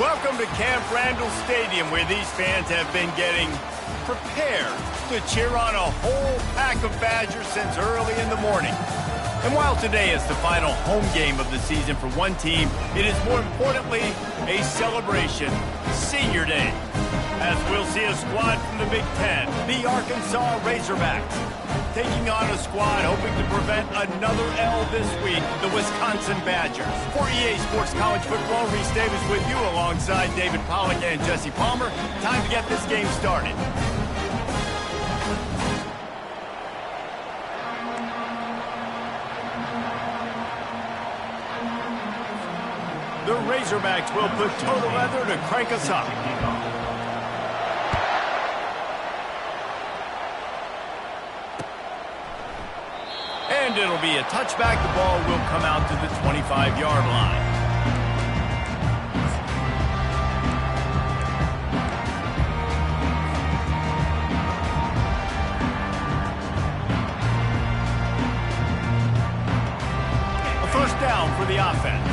Welcome to Camp Randall Stadium, where these fans have been getting prepared to cheer on a whole pack of Badgers since early in the morning. And while today is the final home game of the season for one team, it is more importantly a celebration, Senior Day, as we'll see a squad from the Big Ten, the Arkansas Razorbacks, taking on a squad hoping to prevent another L this week, the Wisconsin Badgers. For EA Sports College Football, Reese Davis with you alongside David Pollack and Jesse Palmer. Time to get this game started. The Razorbacks will put total leather to crank us up. And it'll be a touchback. The ball will come out to the 25-yard line. A first down for the offense.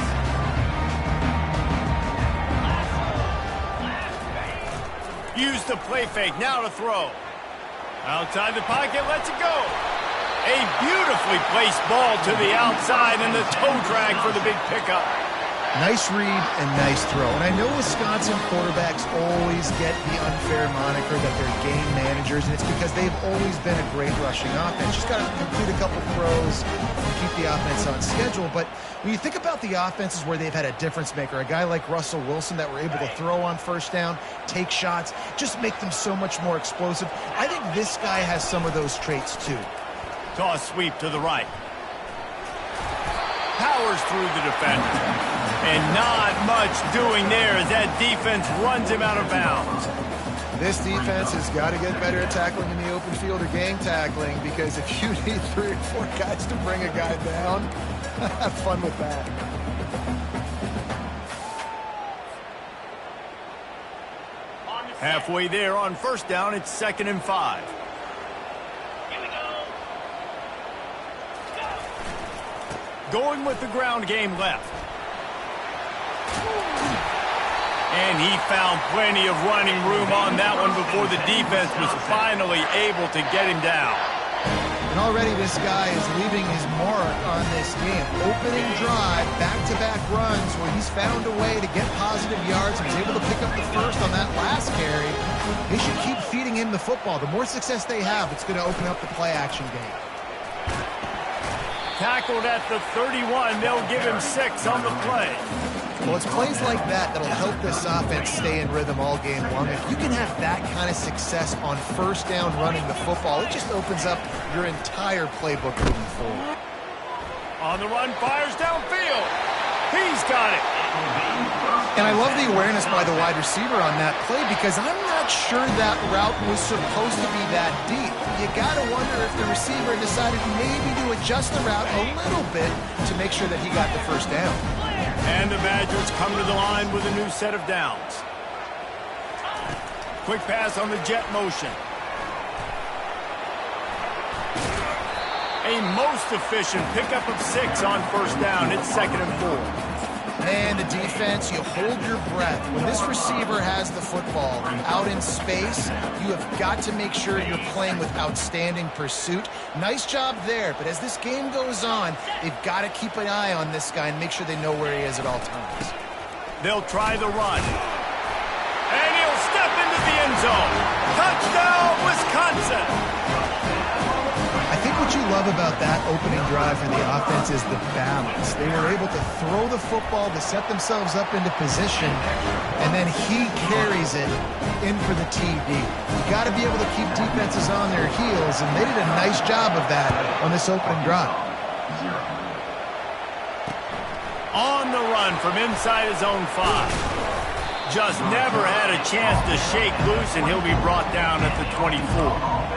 Use the play fake, now to throw. Outside the pocket, lets it go. A beautifully placed ball to the outside and the toe drag for the big pickup. Nice read and nice throw. And I know Wisconsin quarterbacks always get the unfair moniker that they're game managers, and it's because they've always been a great rushing offense. Just got to complete a couple throws and keep the offense on schedule. But when you think about the offenses where they've had a difference maker, a guy like Russell Wilson that were able to throw on first down, take shots, just make them so much more explosive. I think this guy has some of those traits too. Toss sweep to the right. Powers through the defender. And not much doing there as that defense runs him out of bounds. This defense has got to get better at tackling in the open field or gang tackling, because if you need 3 or 4 guys to bring a guy down, have fun with that. Halfway there on first down, it's 2nd and 5. Going with the ground game left. And he found plenty of running room on that one before the defense was finally able to get him down. And already this guy is leaving his mark on this game. Opening drive, back-to-back runs where he's found a way to get positive yards. He was able to pick up the first on that last carry. They should keep feeding him the football. The more success they have, it's going to open up the play-action game. Tackled at the 31. They'll give him 6 on the play. Well, it's plays like that that'll help this offense stay in rhythm all game long. If you can have that kind of success on first down running the football, it just opens up your entire playbook moving forward. On the run, fires downfield. He's got it. And I love the awareness by the wide receiver on that play, because I'm not sure that route was supposed to be that deep. You got to wonder if the receiver decided maybe to adjust the route a little bit to make sure that he got the first down. And the Badgers come to the line with a new set of downs. Quick pass on the jet motion. A most efficient pickup of 6 on first down. It's 2nd and 4. And the defense, you hold your breath. When this receiver has the football out in space, you have got to make sure you're playing with outstanding pursuit. Nice job there, but as this game goes on, they've got to keep an eye on this guy and make sure they know where he is at all times. They'll try the run. And he'll step into the end zone. Touchdown, Wisconsin! I think what you love about that opening drive for the offense is the balance. They were able to throw the football to set themselves up into position, and then he carries it in for the TD. You got to be able to keep defenses on their heels, and they did a nice job of that on this opening drive. On the run from inside his own 5. Just never had a chance to shake loose, and he'll be brought down at the 24.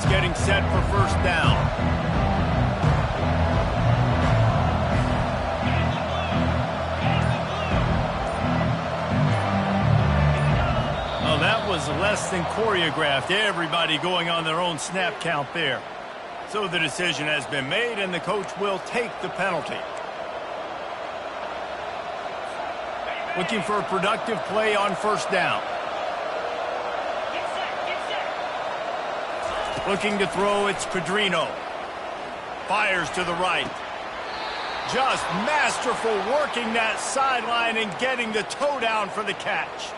Getting set for first down. was less than choreographed. Everybody going on their own snap count there. So the decision has been made, and the coach will take the penalty. Looking for a productive play on first down. Looking to throw, it's Pedrino. Fires to the right. Just masterful working that sideline and getting the toe down for the catch.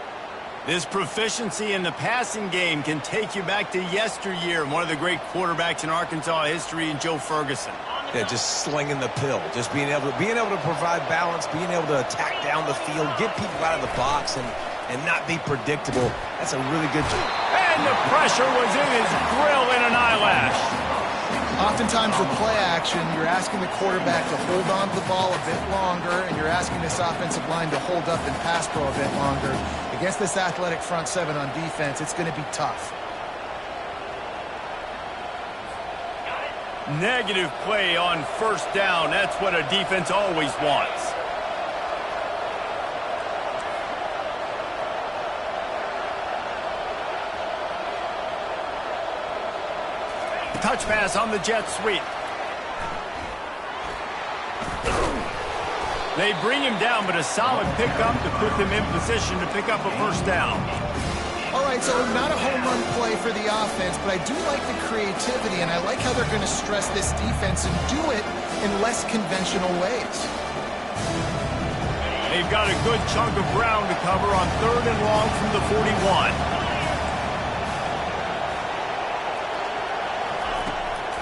This proficiency in the passing game can take you back to yesteryear. One of the great quarterbacks in Arkansas history, Joe Ferguson. Yeah, just slinging the pill, just being able to provide balance, being able to attack down the field, get people out of the box, and not be predictable. That's a really good job. And the pressure was in his grill in an eyelash. Oftentimes with play action, you're asking the quarterback to hold on to the ball a bit longer, and you're asking this offensive line to hold up and pass pro a bit longer. Against this athletic front seven on defense, it's going to be tough. Negative play on first down. That's what a defense always wants. Touch pass on the jet sweep. They bring him down, but a solid pickup to put them in position to pick up a first down. All right, so not a home run play for the offense, but I do like the creativity, and I like how they're going to stress this defense and do it in less conventional ways. They've got a good chunk of ground to cover on 3rd and long from the 41.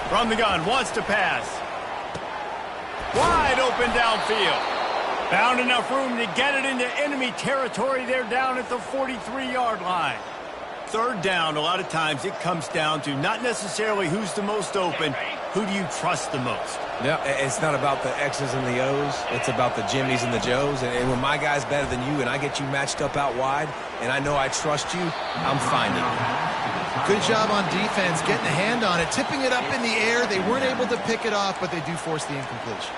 From the gun, wants to pass. Wide open downfield. Found enough room to get it into enemy territory. They're down at the 43-yard line. 3rd down, a lot of times it comes down to not necessarily who's the most open, who do you trust the most? Yeah, it's not about the X's and the O's. It's about the Jimmys and the Joes. And when my guy's better than you and I get you matched up out wide and I know I trust you, I'm finding you. Good job on defense, getting a hand on it, tipping it up in the air. They weren't able to pick it off, but they do force the incompletion.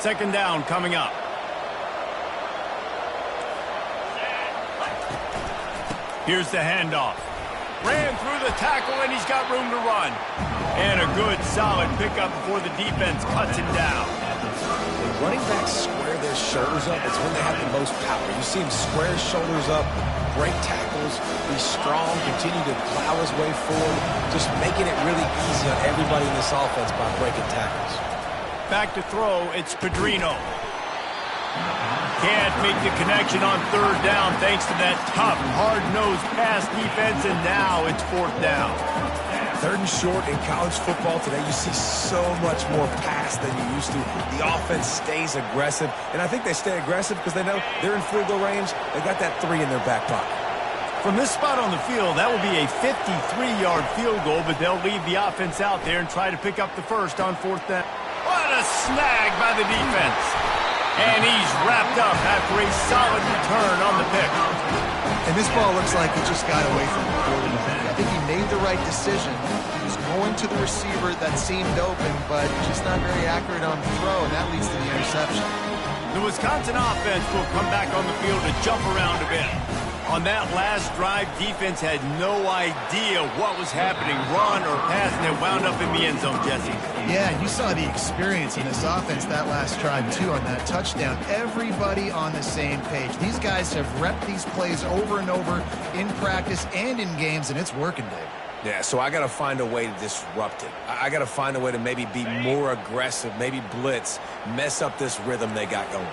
Second down coming up. Here's the handoff. Ran through the tackle, and he's got room to run. And a good, solid pickup before the defense cuts him down. When running backs square their shoulders up, it's when they have the most power. You see him square his shoulders up, break tackles, be strong, continue to plow his way forward, just making it really easy on everybody in this offense by breaking tackles. Back to throw, it's Pedrino. Can't make the connection on 3rd down thanks to that tough, hard-nosed pass defense, and now it's 4th down. 3rd and short in college football today, you see so much more pass than you used to. The offense stays aggressive, and I think they stay aggressive because they know they're in field goal range. They got that 3 in their back pocket. From this spot on the field, that will be a 53-yard field goal, but they'll leave the offense out there and try to pick up the first on 4th down. What a snag by the defense. And he's wrapped up after a solid return on the pick. And this ball looks like it just got away from the quarterback. I think he made the right decision. He was going to the receiver that seemed open, but just not very accurate on the throw, and that leads to the interception. The Wisconsin offense will come back on the field to jump around a bit. On that last drive, defense had no idea what was happening, run or pass, and it wound up in the end zone, Jesse. Yeah, you saw the experience in this offense that last drive, too, on that touchdown. Everybody on the same page. These guys have repped these plays over and over in practice and in games, and it's working, Dave. Yeah, so I got to find a way to disrupt it. I got to find a way to maybe be more aggressive, maybe blitz, mess up this rhythm they got going.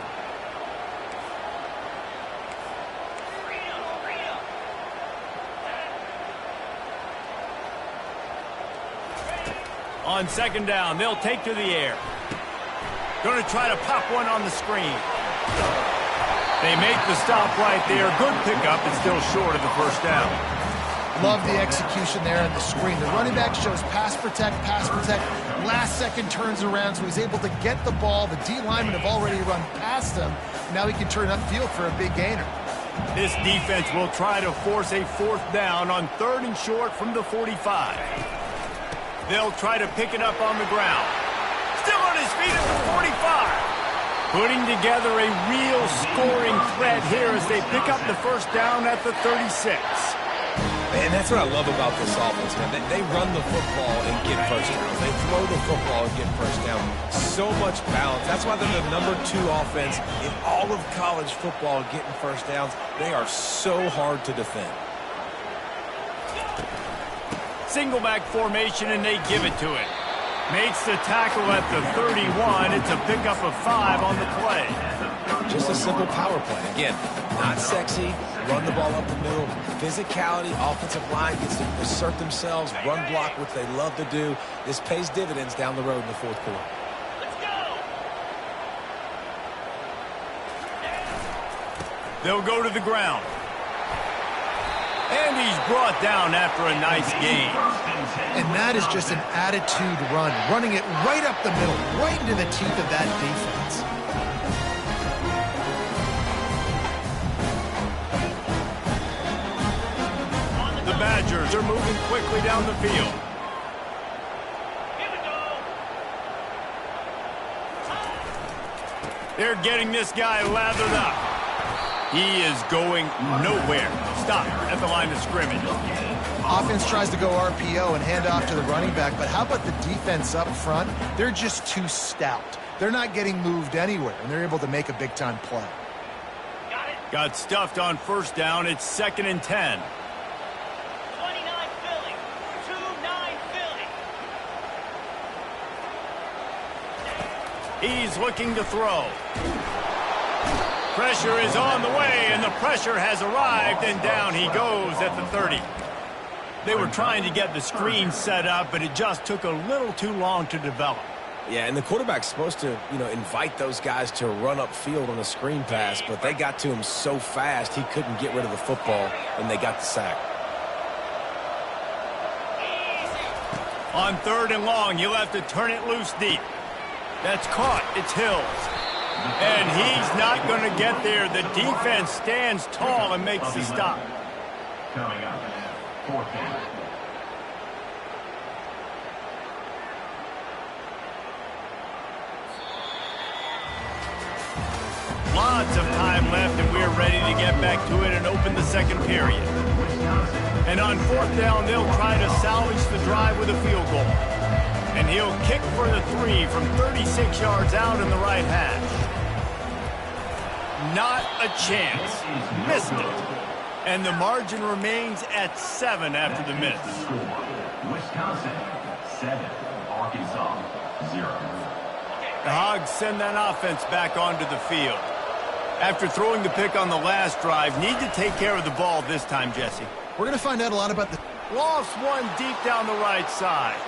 On 2nd down, they'll take to the air. Going to try to pop one on the screen. They make the stop right there. Good pickup, but still short of the first down. Love the execution there on the screen. The running back shows pass protect, last second turns around, so he's able to get the ball. The D linemen have already run past him. Now he can turn upfield for a big gainer. This defense will try to force a 4th down on 3rd and short from the 45. They'll try to pick it up on the ground. Still on his feet at the 45. Putting together a real scoring threat here as they pick up the first down at the 36. Man, that's what I love about this offense, man. They run the football and get first downs. They throw the football and get first down. So much balance. That's why they're the #2 offense in all of college football getting first downs. They are so hard to defend. Single back formation, and they give it to it. Makes the tackle at the 31. It's a pickup of 5 on the play. Just a simple power play. Again, not sexy. Run the ball up the middle. Physicality. Offensive line gets to assert themselves. Run block, which they love to do. This pays dividends down the road in the fourth quarter. Let's go. They'll go to the ground. And he's brought down after a nice gain. And that is just an attitude run, running it right up the middle, right into the teeth of that defense. The Badgers are moving quickly down the field. They're getting this guy lathered up. He is going nowhere. Stop at the line of scrimmage. Offense tries to go RPO and hand off to the running back, but how about the defense up front? They're just too stout. They're not getting moved anywhere, and they're able to make a big-time play. Got stuffed on first down. It's 2nd and 10. 29 Philly. 2-9 Philly. He's looking to throw. Pressure is on the way, and the pressure has arrived, and down he goes at the 30. They were trying to get the screen set up, but it just took a little too long to develop. Yeah, and the quarterback's supposed to, invite those guys to run upfield on a screen pass, but they got to him so fast he couldn't get rid of the football, and they got the sack. On 3rd and long, you'll have to turn it loose deep. That's caught. It's Hills. And he's not going to get there. The defense stands tall and makes the stop. Coming up, 4th down. Lots of time left, and we're ready to get back to it and open the second period. And on 4th down, they'll try to salvage the drive with a field goal. And he'll kick for the 3 from 36 yards out in the right hash. Not a chance. Missed it. And the margin remains at 7 after the miss. Wisconsin 7, Arkansas 0. The Hogs send that offense back onto the field. After throwing the pick on the last drive, need to take care of the ball this time, Jesse. We're going to find out a lot about the... Lost one deep down the right side.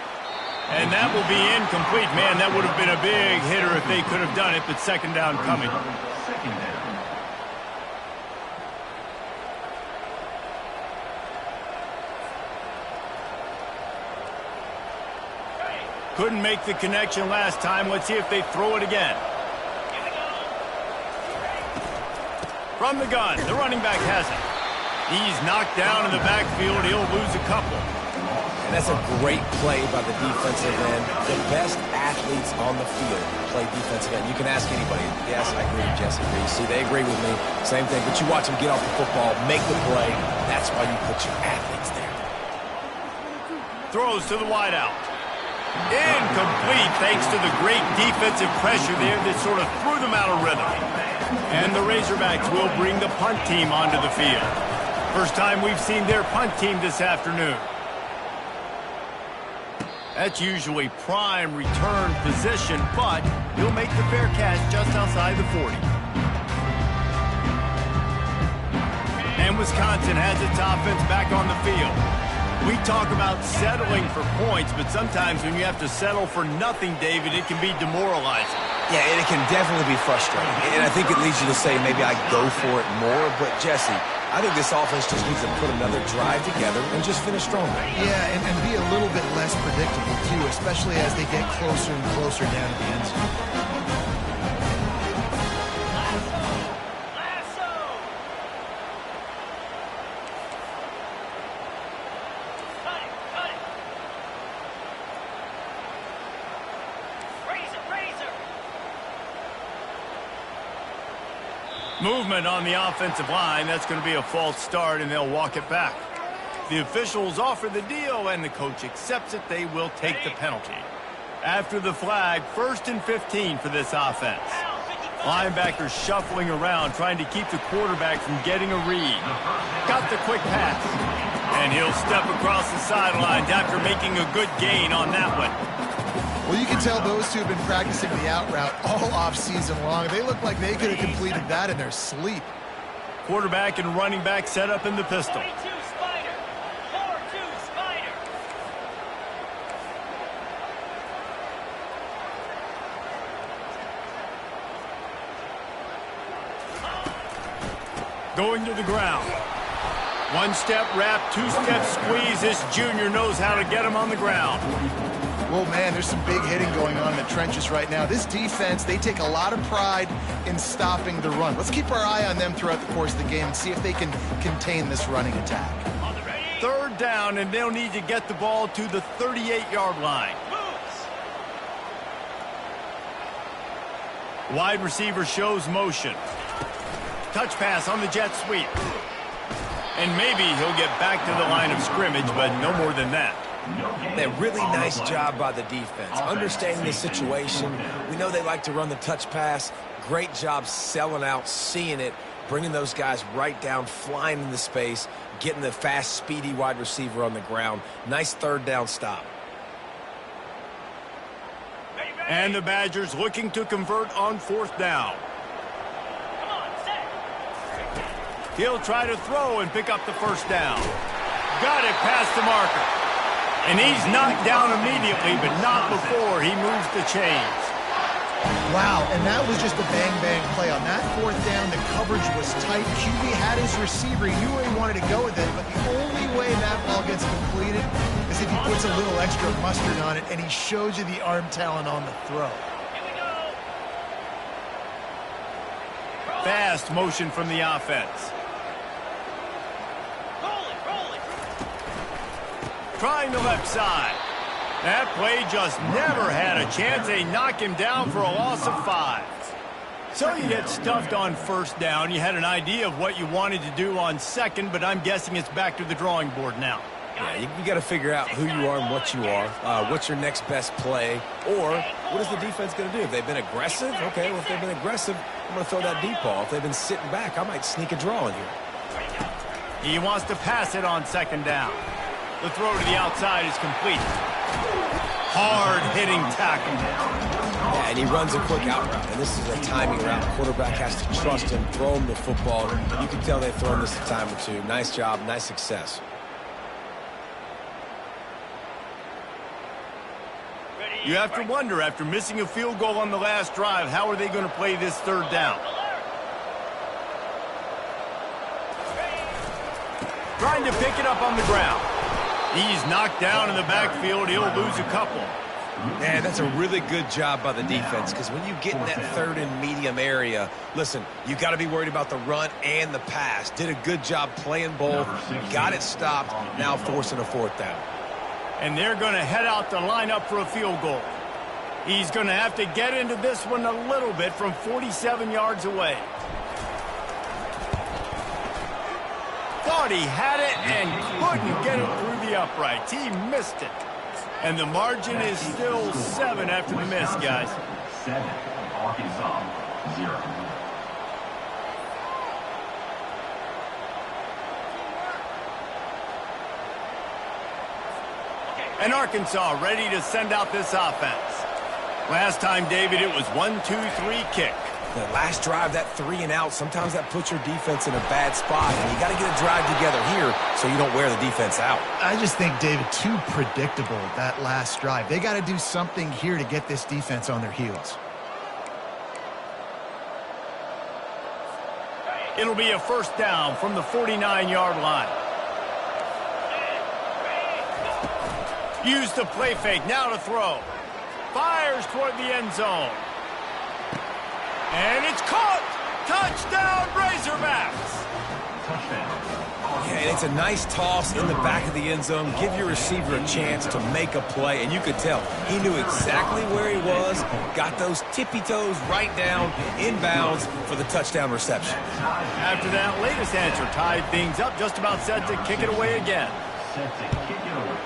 And that will be incomplete. Man, that would have been a big hitter if they could have done it, but 2nd down coming. 2nd down. Couldn't make the connection last time. Let's see if they throw it again. From the gun, the running back has it. He's knocked down in the backfield. He'll lose a couple. And that's a great play by the defensive end. The best athletes on the field play defensive end. You can ask anybody. Yes, I agree with Jesse. See, they agree with me. Same thing. But you watch them get off the football, make the play. That's why you put your athletes there. Throws to the wideout. Incomplete thanks to the great defensive pressure there that sort of threw them out of rhythm. And the Razorbacks will bring the punt team onto the field. First time we've seen their punt team this afternoon. That's usually prime return position, but he'll make the fair catch just outside the 40. And Wisconsin has its offense back on the field. We talk about settling for points, but sometimes when you have to settle for nothing, David, it can be demoralizing. Yeah, and it can definitely be frustrating. And I think it leads you to say maybe I go for it more. But, Jesse, I think this offense just needs to put another drive together and just finish stronger. Yeah, and be a little bit less predictable, too, especially as they get closer and closer down to the end zone. Movement on the offensive line. That's going to be a false start, and they'll walk it back. The officials offer the deal, and the coach accepts it. They will take the penalty. After the flag, 1st and 15 for this offense. Linebackers shuffling around, trying to keep the quarterback from getting a read. Got the quick pass. And he'll step across the sidelines after making a good gain on that one. Well, you can tell those two have been practicing the out route all off-season long. They look like they could have completed that in their sleep. Quarterback and running back set up in the pistol. 42 Spider. 4-2 Spider. Going to the ground. One-step wrap, two-step squeeze. This junior knows how to get him on the ground. Well, man, there's some big hitting going on in the trenches right now. This defense, they take a lot of pride in stopping the run. Let's keep our eye on them throughout the course of the game and see if they can contain this running attack. 3rd down, and they'll need to get the ball to the 38-yard line. Wide receiver shows motion. Touch pass on the jet sweep. And maybe he'll get back to the line of scrimmage, but no more than that. A really nice job by the defense, understanding the situation. We know they like to run the touch pass. Great job selling out, seeing it, bringing those guys right down, flying into space, getting the fast, speedy wide receiver on the ground. Nice 3rd down stop. And the Badgers looking to convert on 4th down. He'll try to throw and pick up the 1st down. Got it past the marker. And he's knocked down immediately, but not before he moves the chains. Wow, and that was just a bang-bang play. On that 4th down, the coverage was tight. QB had his receiver. He knew where he wanted to go with it, but the only way that ball gets completed is if he puts a little extra mustard on it, and he shows you the arm talent on the throw. Fast motion from the offense. Trying the left side. That play just never had a chance. They knock him down for a loss of 5. So you get stuffed on 1st down. You had an idea of what you wanted to do on 2nd, but I'm guessing it's back to the drawing board now. Yeah, you got to figure out who you are and what you are. What's your next best play? Or what is the defense going to do? If they've been aggressive, okay, well, if they've been aggressive, I'm going to throw that deep ball. If they've been sitting back, I might sneak a draw in here. He wants to pass it on 2nd down. The throw to the outside is complete. Hard-hitting tackle. Yeah, and he runs a quick out route, and this is a timing route. The quarterback has to trust him, throw him the football. You can tell they've thrown this a time or two. Nice job, nice success. You have to wonder, after missing a field goal on the last drive, how are they going to play this 3rd down? Trying to pick it up on the ground. He's knocked down in the backfield. He'll lose a couple. Yeah, that's a really good job by the defense, because when you get in that 3rd and medium area, listen, you got to be worried about the run and the pass. Did a good job playing both, got it stopped, now forcing a 4th down. And they're going to head out to line up for a field goal. He's going to have to get into this one a little bit from 47 yards away. Thought he had it and couldn't get it through the uprights. He missed it. And the margin is still 7 after the miss, guys. 7, Arkansas, 0. And Arkansas ready to send out this offense. Last time, David, it was 1-2-3 kick. The last drive, that 3 and out, sometimes that puts your defense in a bad spot, and you got to get a drive together here so you don't wear the defense out. I just think, David, too predictable, that last drive. They got to do something here to get this defense on their heels. It'll be a 1st down from the 49-yard line. Use the play fake, now to throw. Fires toward the end zone. And it's caught! Touchdown, Razorbacks! Touchdown, Yeah, and it's a nice toss in the back of the end zone. Give your receiver a chance to make a play, and you could tell he knew exactly where he was, got those tippy toes right down, inbounds for the touchdown reception. After that latest answer tied things up, just about set to kick it away again. Set to kick it away.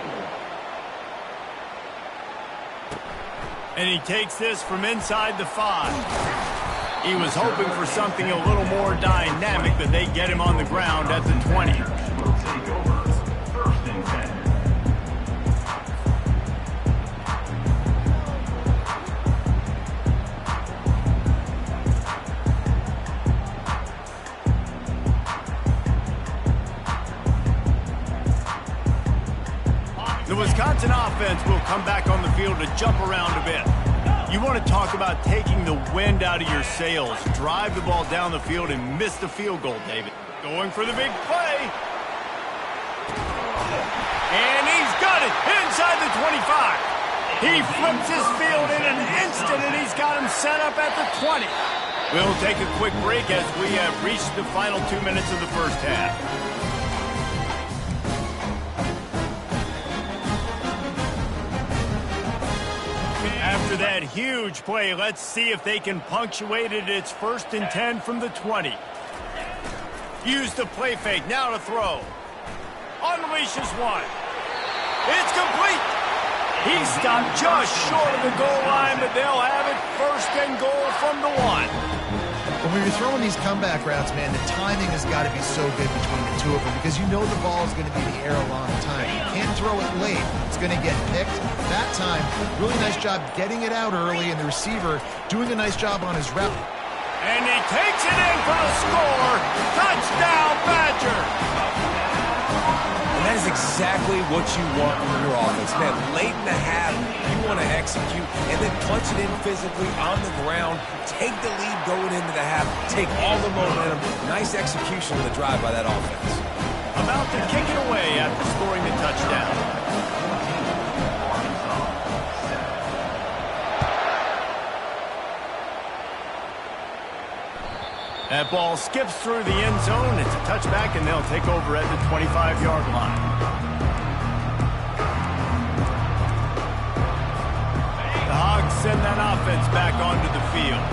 And he takes this from inside the 5. He was hoping for something a little more dynamic, but they get him on the ground at the 20. Will take over. First and 10. The Wisconsin offense will come back on the field to jump around a bit. You want to talk about taking the wind out of your sails. Drive the ball down the field and miss the field goal, David. Going for the big play. And he's got it inside the 25. He flips his field in an instant, and he's got him set up at the 20. We'll take a quick break as we have reached the final 2 minutes of the first half. After that huge play, let's see if they can punctuate it. It's 1st and 10 from the 20. Use the play fake, now to throw. Unleashes one. It's complete. He stopped just short of the goal line, but they'll have it 1st and goal from the 1. When you're throwing these comeback routes, man, the timing has got to be so good between the two of them because you know the ball is going to be in the air a long time. You can't throw it late. It's going to get picked. That time, really nice job getting it out early, and the receiver doing a nice job on his rep. And he takes it in for the score. Touchdown, Badger. And that is exactly what you want from your offense. Man, late in the half, you want to execute and then punch it in physically on the ground. Take the lead going into the half. Take all the momentum. Nice execution of the drive by that offense. About to kick it away after scoring the touchdown. That ball skips through the end zone. It's a touchback, and they'll take over at the 25-yard line. The Hogs send that offense back onto the field.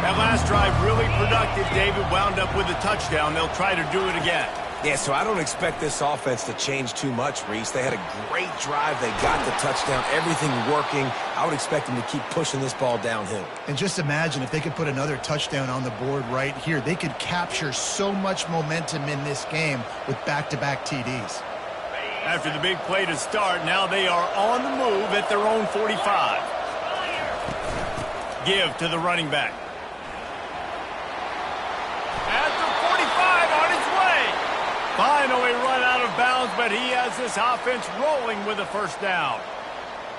That last drive really productive. David wound up with a touchdown. They'll try to do it again. Yeah, so I don't expect this offense to change too much, Reese. They had a great drive. They got the touchdown. Everything working. I would expect them to keep pushing this ball downhill. And just imagine if they could put another touchdown on the board right here. They could capture so much momentum in this game with back-to-back TDs. After the big play to start, now they are on the move at their own 45. Give to the running back. At the 45, on his way. Finally run out of bounds, but he has this offense rolling with a 1st down.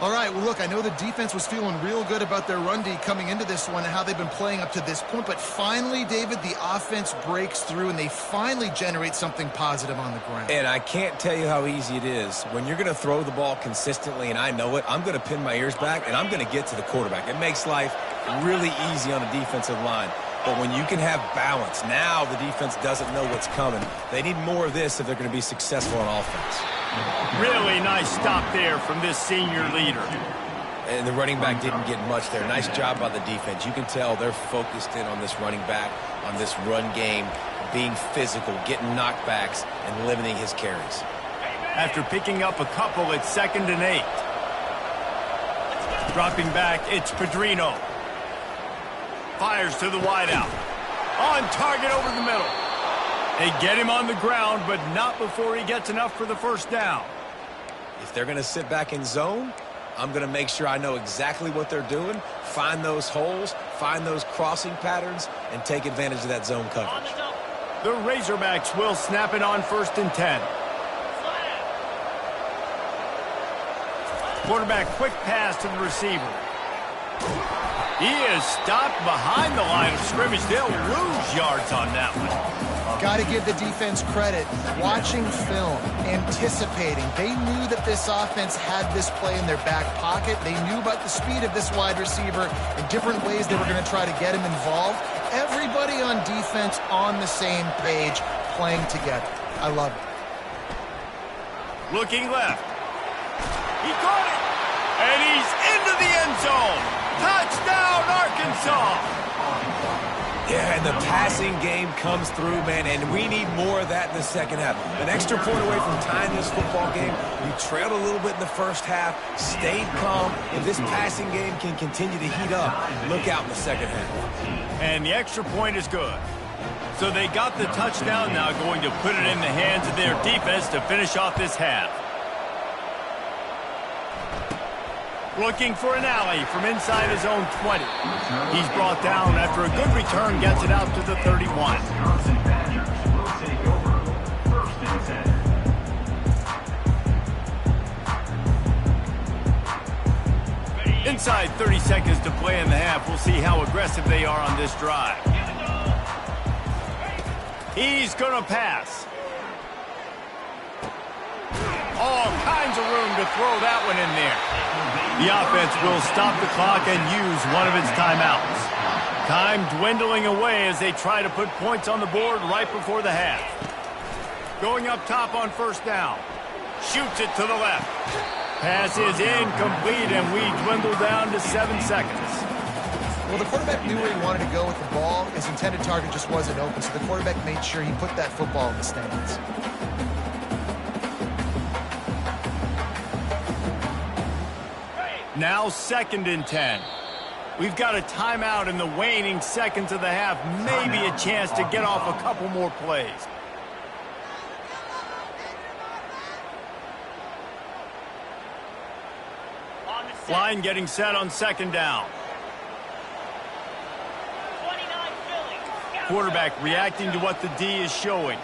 All right, well, look, I know the defense was feeling real good about their run D coming into this one and how they've been playing up to this point, but finally, David, the offense breaks through and they finally generate something positive on the ground. And I can't tell you how easy it is. When you're going to throw the ball consistently, and I know it, I'm going to pin my ears back, and I'm going to get to the quarterback. It makes life really easy on a defensive line. But when you can have balance, now the defense doesn't know what's coming. They need more of this if they're going to be successful on offense. Really nice stop there from this senior leader. And the running back didn't get much there. Nice job by the defense. You can tell they're focused in on this running back, on this run game, being physical, getting knockbacks, and limiting his carries. After picking up a couple, it's 2nd and 8. Dropping back, it's Pedrino. Fires to the wideout. On target over the middle. They get him on the ground, but not before he gets enough for the 1st down. If they're going to sit back in zone, I'm going to make sure I know exactly what they're doing, find those holes, find those crossing patterns, and take advantage of that zone coverage. The Razorbacks will snap it on 1st and 10. Quarterback quick pass to the receiver. He is stopped behind the line of scrimmage. They'll lose yards on that one. Got to give the defense credit. Watching film, anticipating. They knew that this offense had this play in their back pocket. They knew about the speed of this wide receiver and different ways they were going to try to get him involved. Everybody on defense on the same page, playing together. I love it. Looking left. He caught it. And he's into the end zone. Touchdown, Arkansas. Yeah, and the passing game comes through, man, and we need more of that in the second half. An extra point away from tying this football game. You trailed a little bit in the first half, stayed calm. If this passing game can continue to heat up, look out in the second half. And the extra point is good. So they got the touchdown, now going to put it in the hands of their defense to finish off this half. Looking for an alley from inside his own 20. He's brought down after a good return, gets it out to the 31. Wisconsin Badgers will take over. First and 10. Inside 30 seconds to play in the half. We'll see how aggressive they are on this drive. He's going to pass. All kinds of room to throw that one in there. The offense will stop the clock and use one of its timeouts. Time dwindling away as they try to put points on the board right before the half. Going up top on first down. Shoots it to the left. Pass is incomplete, and we dwindle down to 7 seconds. Well, the quarterback knew where he wanted to go with the ball. His intended target just wasn't open, so the quarterback made sure he put that football in the stands. Now 2nd and 10. We've got a timeout in the waning seconds of the half. Maybe a chance to get off a couple more plays. Line getting set on 2nd down. 29 Philly. Quarterback reacting to what the D is showing.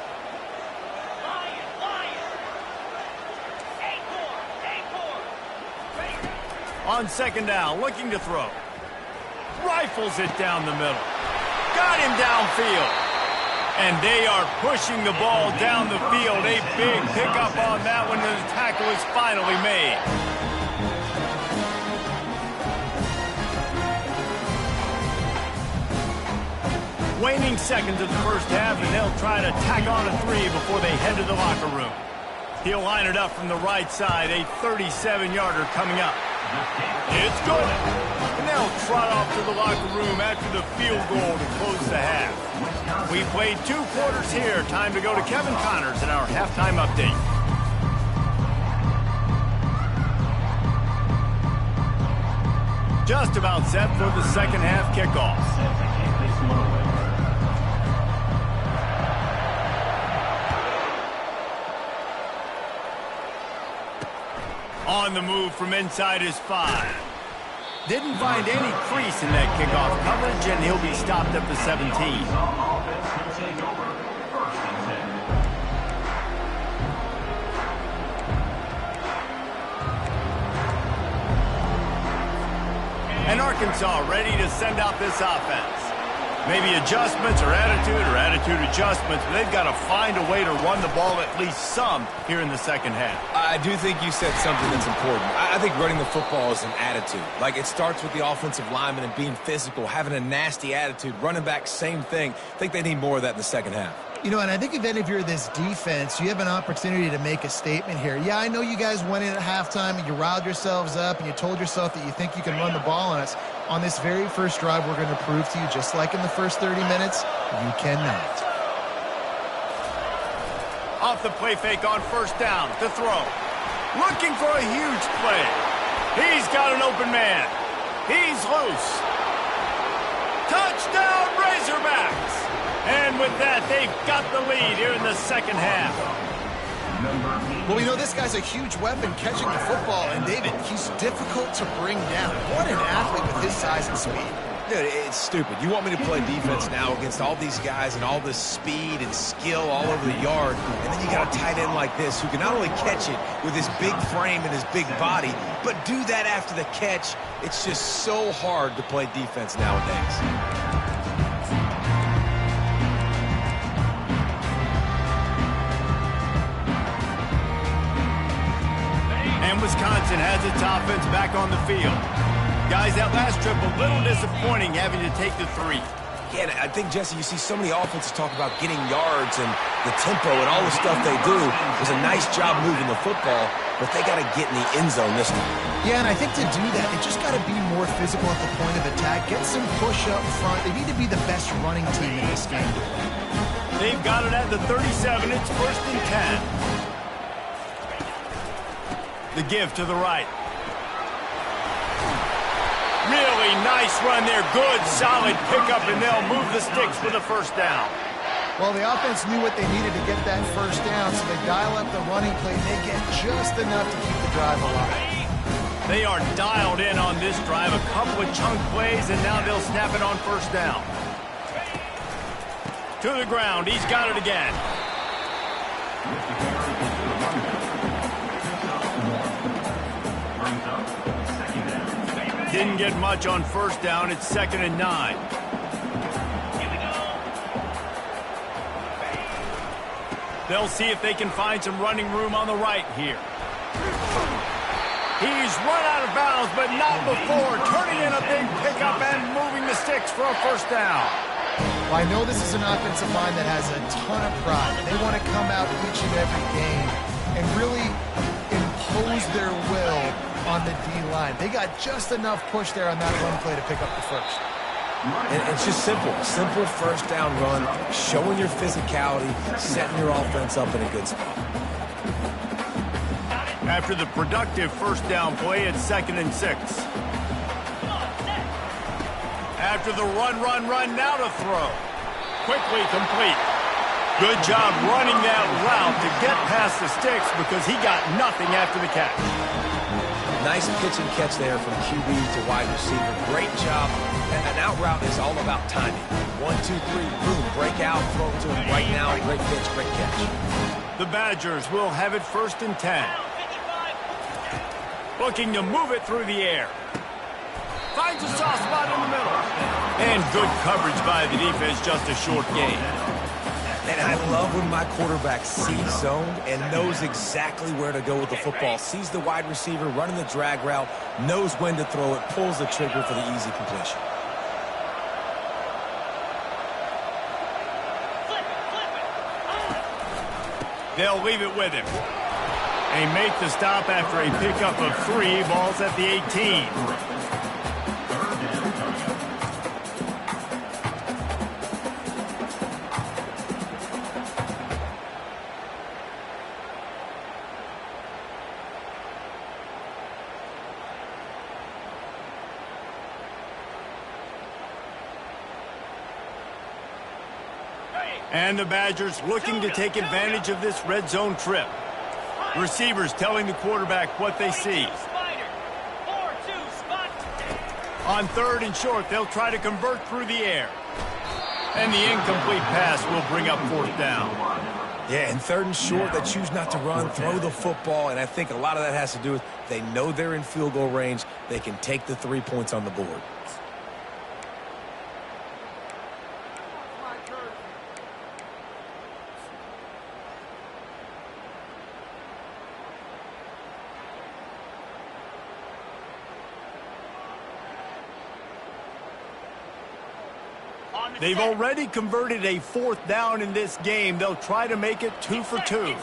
On 2nd down, looking to throw. Rifles it down the middle. Got him downfield. And they are pushing the ball down the field. A big pickup on that one, and the tackle is finally made. Waning seconds of the first half, and they'll try to tack on a 3 before they head to the locker room. He'll line it up from the right side, a 37-yarder coming up. It's good. And they'll trot off to the locker room after the field goal to close the half. We played 2 quarters here. Time to go to Kevin Connors in our halftime update. Just about set for the second half kickoff. On the move from inside his 5. Didn't find any crease in that kickoff coverage, and he'll be stopped at the 17. And Arkansas ready to send out this offense. Maybe adjustments or attitude adjustments, but they've got to find a way to run the ball at least some here in the second half. I do think you said something that's important. I think running the football is an attitude. Like, it starts with the offensive lineman and being physical, having a nasty attitude. Running back, same thing. I think they need more of that in the second half. You know, and I think if you're this defense, you have an opportunity to make a statement here. Yeah, I know you guys went in at halftime and you riled yourselves up and you told yourself that you think you can run the ball on us. On this very first drive, we're going to prove to you, just like in the first 30 minutes, you cannot. Off the play fake on first down to throw. Looking for a huge play. He's got an open man. He's loose. Touchdown, Razorbacks! And with that, they've got the lead here in the second half. Well, we know this guy's a huge weapon catching the football, and David, he's difficult to bring down. What an athlete with his size and speed. Dude, it's stupid. You want me to play defense now against all these guys and all this speed and skill all over the yard, and then you got a tight end like this who can not only catch it with his big frame and his big body, but do that after the catch. It's just so hard to play defense nowadays. And Wisconsin has its offense back on the field. Guys, that last trip a little disappointing having to take the 3. Yeah, and I think, Jesse, you see so many offenses talk about getting yards and the tempo and all the stuff they do. It was a nice job moving the football, but they got to get in the end zone this time. Yeah, and I think to do that, they just got to be more physical at the point of attack, get some push up front. They need to be the best running team in this game. They've got it at the 37. It's 1st and 10. The give to the right. Really nice run there. Good, solid pickup, and they'll move the sticks for the first down. Well, the offense knew what they needed to get that first down, so they dial up the running play. They get just enough to keep the drive alive. They are dialed in on this drive. A couple of chunk plays, and now they'll snap it on first down. To the ground. He's got it again. Didn't get much on first down. It's 2nd and 9. They'll see if they can find some running room on the right here. He's run out of bounds, but not before. Turning in a big pickup and moving the sticks for a first down. Well, I know this is an offensive line that has a ton of pride. They want to come out each and every game and really impose their will on the D-line. They got just enough push there on that run play to pick up the first. And it's just simple. Simple first down run, showing your physicality, setting your offense up in a good spot. After the productive first down play, it's 2nd and 6. After the run, now to throw. Quickly complete. Good job running that route to get past the sticks because he got nothing after the catch. Nice pitch and catch there from QB to wide receiver. Great job. An out route is all about timing. 1, 2, 3, boom, break out, throw it to him right now. Great pitch, great catch. The Badgers will have it 1st and 10. Looking to move it through the air. Finds a soft spot in the middle. And good coverage by the defense, just a short gain. And I love when my quarterback sees zoned and knows exactly where to go with the football. Sees the wide receiver running the drag route, knows when to throw it, pulls the trigger for the easy completion. They'll leave it with him. They make the stop after a pickup of 3. Ball's at the 18. And the Badgers looking to take advantage of this red zone trip. Receivers telling the quarterback what they see. On 3rd and short, they'll try to convert through the air. And the incomplete pass will bring up 4th down. Yeah, and 3rd and short, they choose not to run, throw the football, and I think a lot of that has to do with they know they're in field goal range. They can take the 3 points on the board. They've already converted a 4th down in this game. They'll try to make it 2 for 2.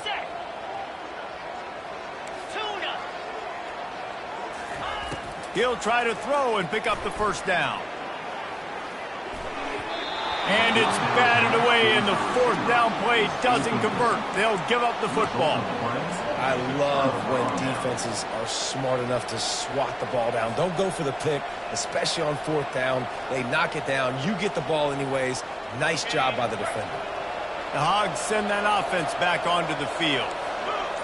He'll try to throw and pick up the first down. And it's batted away, and the 4th down play doesn't convert. They'll give up the football. I love when defenses are smart enough to swat the ball down. Don't go for the pick, especially on 4th down. They knock it down. You get the ball anyways. Nice job by the defender. The Hogs send that offense back onto the field.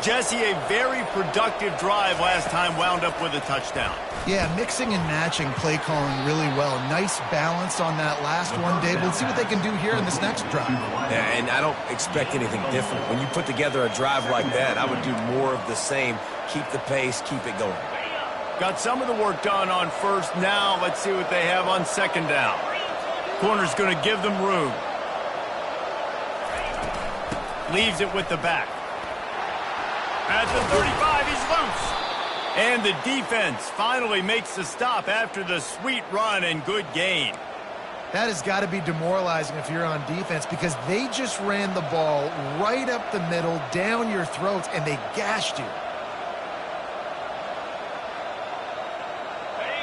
Jesse, a very productive drive last time wound up with a touchdown. Yeah, mixing and matching play calling really well. Nice balance on that last one, Dave. We'll see what they can do here in this next drive. Yeah, and I don't expect anything different. When you put together a drive like that, I would do more of the same. Keep the pace, keep it going. Got some of the work done on 1st. Now let's see what they have on 2nd down. Corner's going to give them room. Leaves it with the back. At the 35, he's loose. And the defense finally makes the stop after the sweet run and good gain. That has got to be demoralizing if you're on defense because they just ran the ball right up the middle, down your throats, and they gashed you.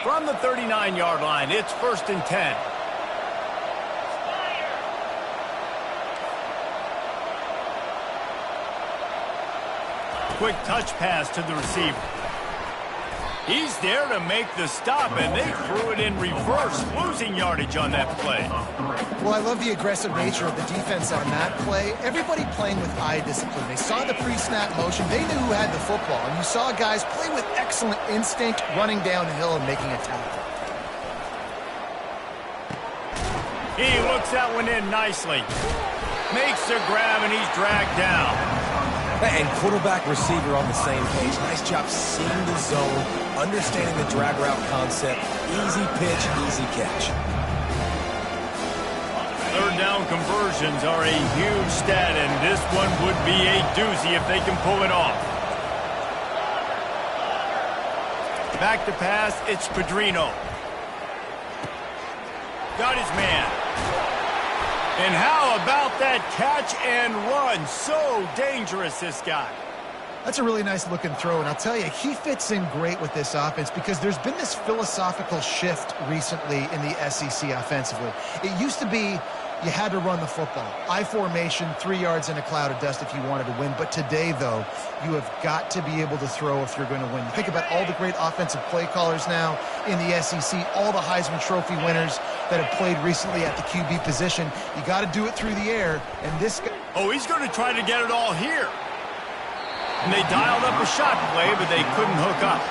From the 39-yard line, it's 1st and 10. Quick touch pass to the receiver. He's there to make the stop, and they threw it in reverse, losing yardage on that play. Well, I love the aggressive nature of the defense on that play. Everybody playing with eye discipline. They saw the pre-snap motion. They knew who had the football, and you saw guys play with excellent instinct, running downhill and making a tackle. He looks that one in nicely. Makes the grab, and he's dragged down. And quarterback receiver on the same page. Nice job seeing the zone, understanding the drag route concept. Easy pitch, easy catch. 3rd down conversions are a huge stat, and this one would be a doozy if they can pull it off. Back to pass, it's Pedrino. Got his man. And how about that catch and run? So dangerous, this guy. That's a really nice looking throw, and I'll tell you, he fits in great with this offense because there's been this philosophical shift recently in the SEC offensively. It used to be you had to run the football. I formation, 3 yards in a cloud of dust if you wanted to win. But today, though, you have got to be able to throw if you're going to win. You think about all the great offensive play callers now in the SEC, all the Heisman Trophy winners that have played recently at the QB position. You got to do it through the air, and this guy... Oh, he's going to try to get it all here. And they dialed up a shot play, but they couldn't hook up.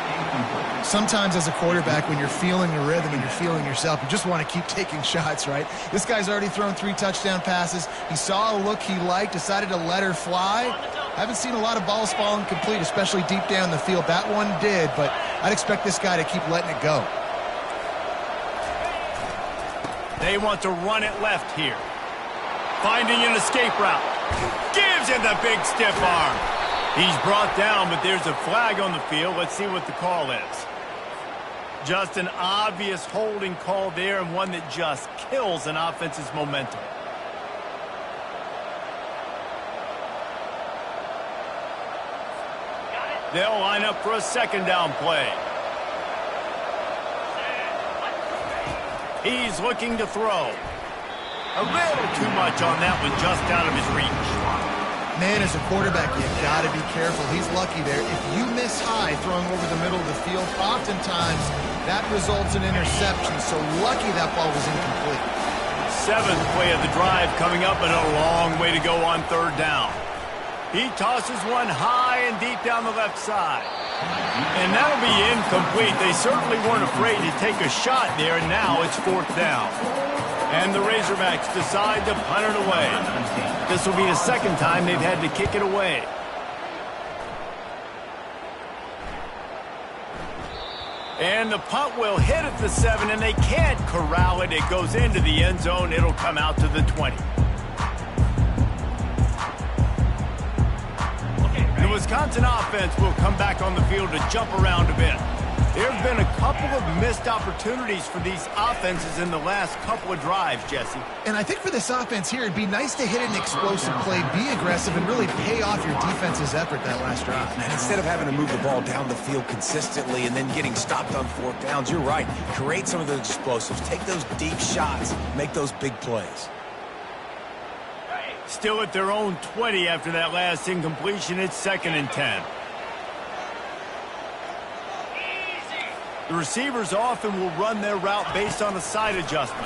Sometimes as a quarterback, when you're feeling the rhythm and you're feeling yourself, you just want to keep taking shots, right? This guy's already thrown 3 touchdown passes. He saw a look he liked, decided to let her fly. Haven't seen a lot of balls fall incomplete, especially deep down the field. That one did, but I'd expect this guy to keep letting it go. They want to run it left here. Finding an escape route. Gives him the big stiff arm. He's brought down, but there's a flag on the field. Let's see what the call is. Just an obvious holding call there, and one that just kills an offense's momentum. They'll line up for a 2nd down play. He's looking to throw. A little too much on that one, just out of his reach. Man, as a quarterback, you've got to be careful. He's lucky there. If you miss high throwing over the middle of the field, oftentimes that results in interception. So lucky that ball was incomplete. 7th play of the drive coming up, and a long way to go on 3rd down. He tosses one high and deep down the left side. And that'll be incomplete. They certainly weren't afraid to take a shot there, and now it's 4th down. And the Razorbacks decide to punt it away. This will be the 2nd time they've had to kick it away. And the punt will hit at the 7, and they can't corral it. It goes into the end zone. It'll come out to the 20. The Wisconsin offense will come back on the field to jump around a bit. There have been a couple of missed opportunities for these offenses in the last couple of drives, Jesse. And I think for this offense here, it'd be nice to hit an explosive play, be aggressive, and really pay off your defense's effort that last drive. And instead of having to move the ball down the field consistently and then getting stopped on 4th downs, you're right. Create some of those explosives. Take those deep shots. Make those big plays. Still at their own 20 after that last incompletion. It's 2nd and 10. The receivers often will run their route based on a side adjustment.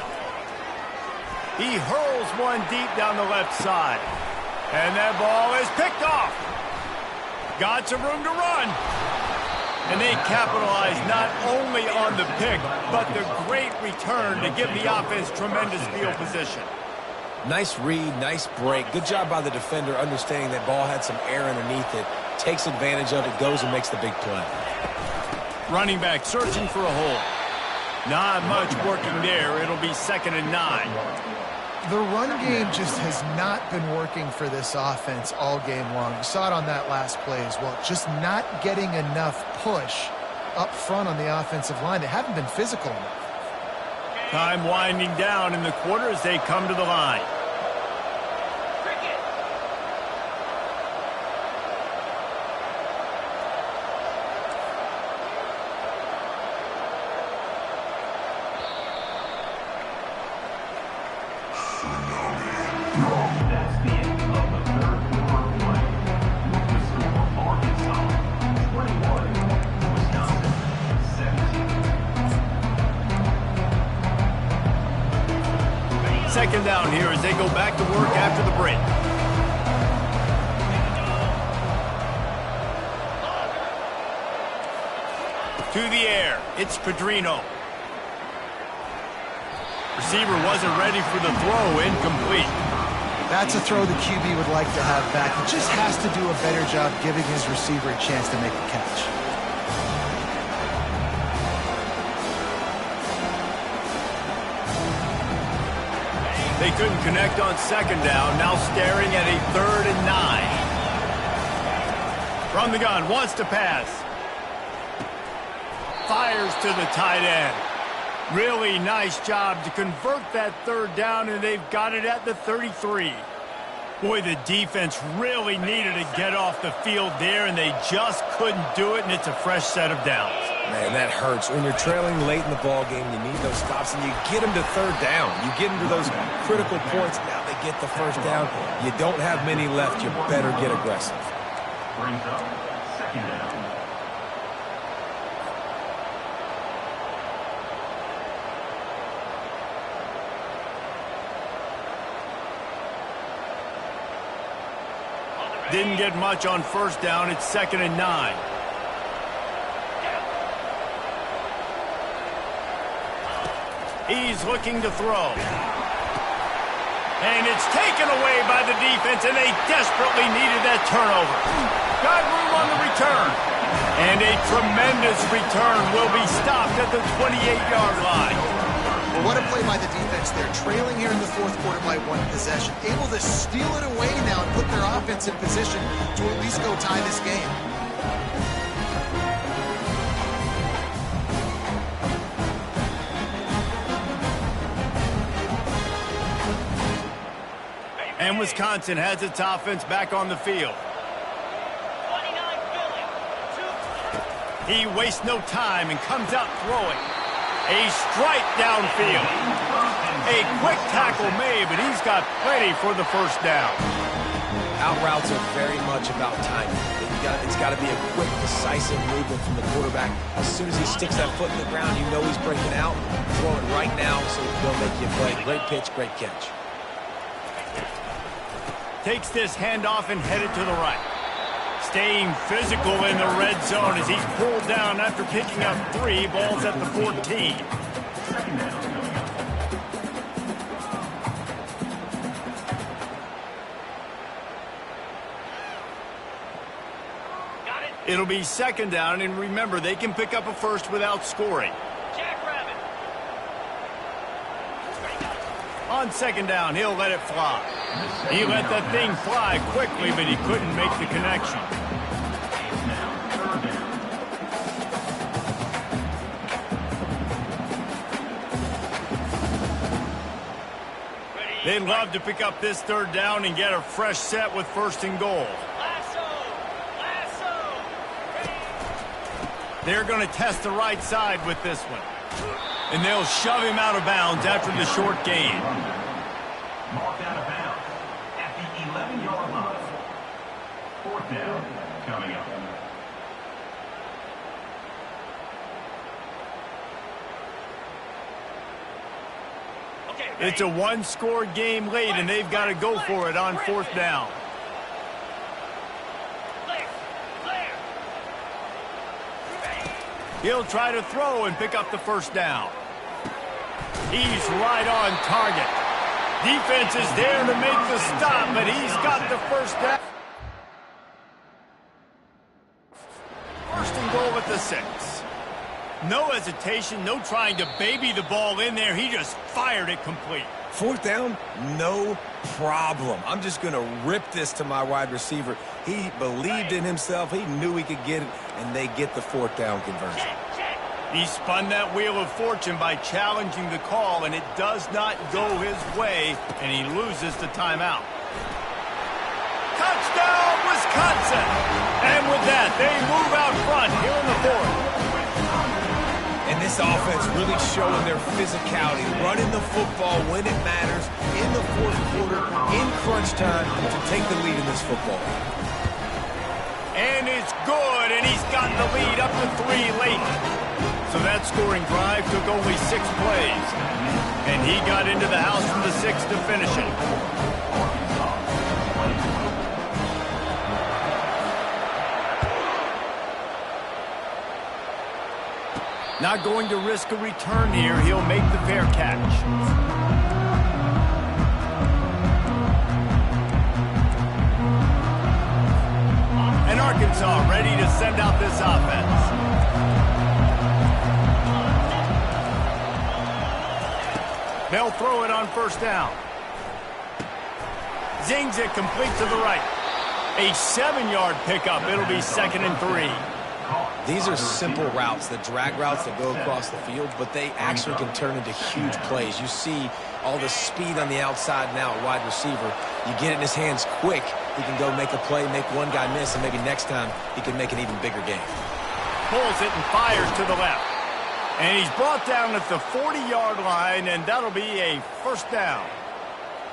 He hurls one deep down the left side. And that ball is picked off. Got some room to run. And they capitalize not only on the pick, but the great return to give the offense tremendous field position. Nice read, nice break. Good job by the defender understanding that ball had some air underneath it. Takes advantage of it, goes and makes the big play. Running back searching for a hole. Not much working there. It'll be 2nd and 9. The run game just has not been working for this offense all game long. You saw it on that last play as well. Just not getting enough push up front on the offensive line. They haven't been physical enough. Time winding down in the quarter as they come to the line. Cricket. That's the end of the third quarter of play. The score, Arkansas 21, Wisconsin 17. Second down here as they go back to work after the break. To the air, it's Pedrino. Receiver wasn't ready for the throw, incomplete. That's a throw the QB would like to have back. He just has to do a better job giving his receiver a chance to make a catch. They couldn't connect on second down, now staring at a 3rd and 9. From the gun, wants to pass. Fires to the tight end. Really nice job to convert that 3rd down, and they've got it at the 33. Boy, the defense really needed to get off the field there, and they just couldn't do it, and it's a fresh set of downs. Man, that hurts. When you're trailing late in the ball game, you need those stops, and you get them to 3rd down. You get them to those critical points. Now they get the 1st down. You don't have many left. You better get aggressive. Brings up second down. Didn't get much on 1st down. It's 2nd and 9. He's looking to throw. And it's taken away by the defense, and they desperately needed that turnover. Got room on the return. And a tremendous return will be stopped at the 28-yard line. Well, what a play by the defense. They're trailing here in the 4th quarter by 1 possession. Able to steal it away now and put their offense in position to at least go tie this game. And Wisconsin has its offense back on the field. 29 Philly. He wastes no time and comes out throwing. A strike downfield. A quick tackle made, but he's got plenty for the 1st down. Out routes are very much about timing. It's got to be a quick, decisive movement from the quarterback. As soon as he sticks that foot in the ground, you know he's breaking out. Throw it right now so they'll make you play. Great pitch, great catch. Takes this handoff and headed to the right. Staying physical in the red zone as he's pulled down after picking up 3 balls at the 14. Second down coming up. Got it. It'll be 2nd down, and remember, they can pick up a 1st without scoring. Jackrabbit. On 2nd down, he'll let it fly. He let that thing fly quickly, but he couldn't make the connection. Now, 3rd down. They'd love to pick up this 3rd down and get a fresh set with 1st and goal. Lasso. Lasso. They're going to test the right side with this one. And they'll shove him out of bounds after the short gain. Marked out of bounds at the 11-yard line. 4th down coming up. Okay. It's a 1-score game late, and they've got to go for it on 4th down. Clear. Clear. He'll try to throw and pick up the 1st down. He's right on target. Defense is there to make the stop, but he's got the 1st down. 1st and goal at the 6. No hesitation, no trying to baby the ball in there. He just fired it complete. 4th down, no problem. I'm just going to rip this to my wide receiver. He believed in himself. He knew he could get it, and they get the 4th down conversion. He spun that wheel of fortune by challenging the call, and it does not go his way, and he loses the timeout. Touchdown, Wisconsin! And with that, they move out front here in the fourth. And this offense really showing their physicality, running the football when it matters, in the fourth quarter, in crunch time, to take the lead in this football game. And it's good, and he's gotten the lead up to 3 late. So that scoring drive took only 6 plays. And he got into the house from the 6 to finish it. Not going to risk a return here. He'll make the fair catch. And Arkansas ready to send out this offense. They'll throw it on first down. Zings it complete to the right. A 7-yard pickup. It'll be 2nd and 3. These are simple routes, the drag routes that go across the field, but they actually can turn into huge plays. You see all the speed on the outside now at wide receiver. You get it in his hands quick, he can go make a play, make one guy miss, and maybe next time he can make an even bigger game. Pulls it and fires to the left. And he's brought down at the 40-yard line, and that'll be a first down.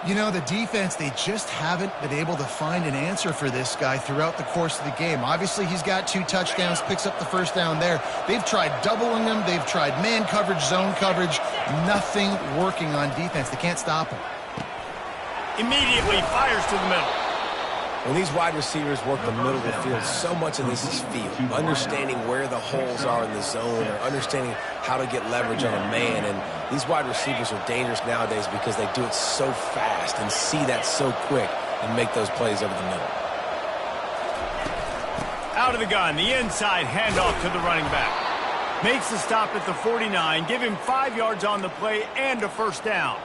You know, the defense, they just haven't been able to find an answer for this guy throughout the course of the game. Obviously, he's got 2 touchdowns, picks up the first down there. They've tried doubling him. They've tried man coverage, zone coverage. Nothing working on defense. They can't stop him. Immediately fires to the middle. When these wide receivers work the middle of the field, so much of this is feel. Understanding where the holes are in the zone, or understanding how to get leverage on a man. And these wide receivers are dangerous nowadays because they do it so fast and see that so quick and make those plays over the middle. Out of the gun, the inside handoff to the running back. Makes the stop at the 49, give him 5 yards on the play and a first down.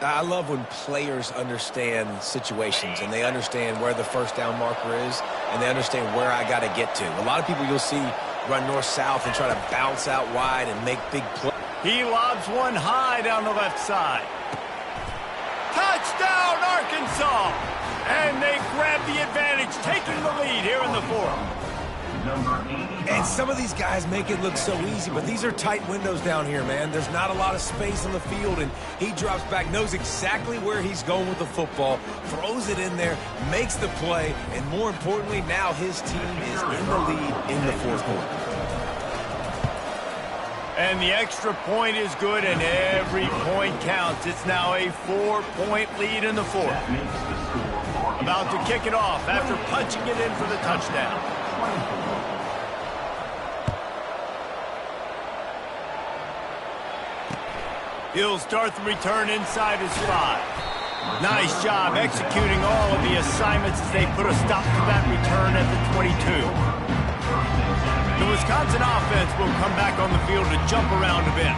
I love when players understand situations and they understand where the first down marker is and they understand where I got to get to. A lot of people you'll see run north-south and try to bounce out wide and make big plays. He lobs one high down the left side. Touchdown, Arkansas! And they grab the advantage, taking the lead here in the fourth. And some of these guys make it look so easy, but these are tight windows down here, man. There's not a lot of space on the field, and he drops back, knows exactly where he's going with the football, throws it in there, makes the play, and more importantly, now his team is in the lead in the fourth quarter. And the extra point is good, and every point counts. It's now a 4-point lead in the fourth. About to kick it off after punching it in for the touchdown. He'll start the return inside his 5. Nice job executing all of the assignments as they put a stop to that return at the 22. The Wisconsin offense will come back on the field to jump around a bit.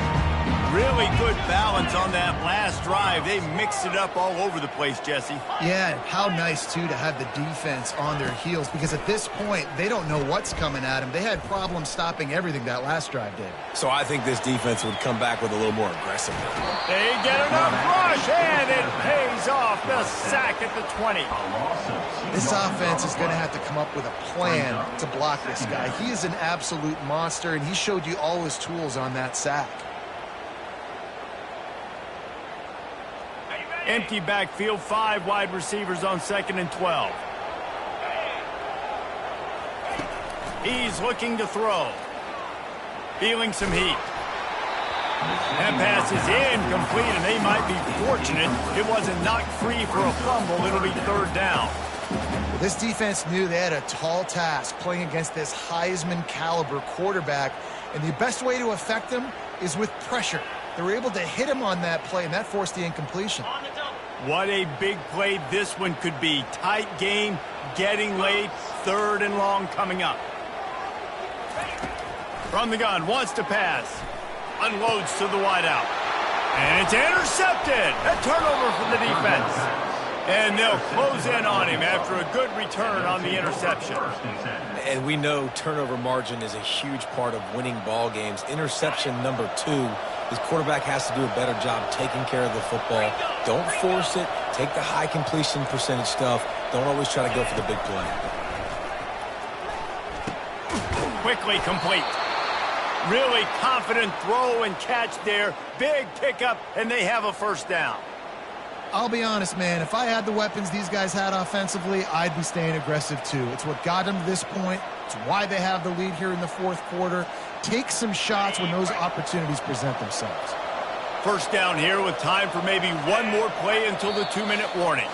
Really good balance on that last drive. They mixed it up all over the place, Jesse. Yeah, how nice, too, to have the defense on their heels, because at this point, they don't know what's coming at them. They had problems stopping everything that last drive did. So I think this defense would come back with a little more aggressive. They get enough rush, and it pays off. The sack at the 20. This offense is going to have to come up with a plan to block this guy. He is an absolute monster, and he showed you all his tools on that sack. Empty backfield, 5 wide receivers on 2nd and 12. He's looking to throw. Feeling some heat. That pass is incomplete, and they might be fortunate it wasn't knocked free for a fumble. It'll be 3rd down. This defense knew they had a tall task playing against this Heisman caliber quarterback, and the best way to affect him is with pressure. They were able to hit him on that play, and that forced the incompletion. What a big play this one could be. Tight game, getting late, 3rd and long coming up. From the gun, wants to pass. Unloads to the wideout. And it's intercepted. A turnover from the defense. And they'll close in on him after a good return on the interception. And we know turnover margin is a huge part of winning ball games. Interception number 2, his quarterback has to do a better job taking care of the football. Don't force it. Take the high completion percentage stuff. Don't always try to go for the big play. Quickly complete. Really confident throw and catch there. Big pickup, and they have a first down. I'll be honest, man. If I had the weapons these guys had offensively, I'd be staying aggressive too. It's what got them to this point. It's why they have the lead here in the fourth quarter. Take some shots when those opportunities present themselves. First down here with time for maybe one more play until the 2-minute warning.